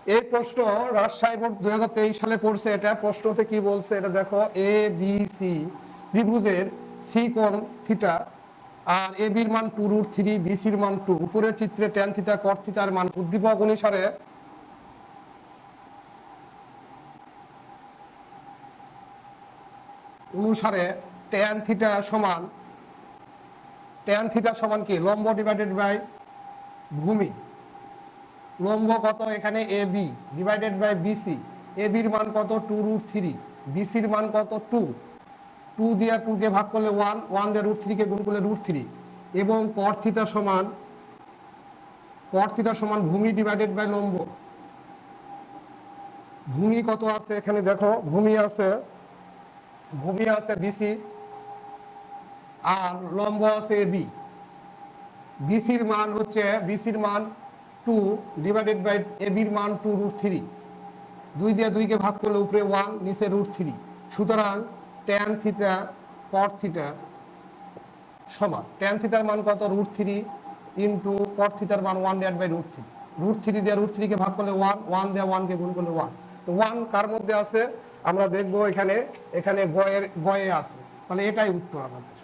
এই প্রশ্ন রাজশাহী বোর্ড 2023 সালে পড়ছে। এটা প্রশ্নতে কি বলছে এটা দেখো, এ বি সি ত্রিভুজের সি কোণ থিটা আর এ বির মান 2√3, বি সির মান 2। উপরের চিত্রে ট্যান থিটা কট থিটার মান উদ্দীপক অনুসারে ট্যান থিটা সমান কি, লম্ব ডিভাইডেড বাই ভূমি। লম্ব কত এখানে A B divided by BC. এ বির মান কত 2√3, বিসির মান কত 2। 2 দিয়ে 2 কে ভাগ করলে 1, 1 দিয়ে √3 কে গুণ করলে √3। এবং কট থিটা সমান ভূমি ডিভাইডেড বাই লম্ব। ভূমি কত আছে এখানে দেখো, ভূমি আছে বিসি আর লম্ব আছে এ বি। বিসির মান 2 ডিভাইডেড বাই এ বির মান 2√3। 2 দিয়ে 2 কে ভাগ করলে উপরে 1, নিচে √3। সুতরাং ট্যান থিটা কট থিটা সমান, ট্যান থিটার মান কত √3 ইন্টু কট থিটার মান 1 ডিভাইড বাই √3। √3 দিয়ে √3 কে ভাগ করলে 1, 1 দিয়ে 1 কে গুণ করলে 1। তো 1 কার মধ্যে আছে আমরা দেখবো, এখানে গয়ে আছে, তাহলে এটাই উত্তর আমাদের।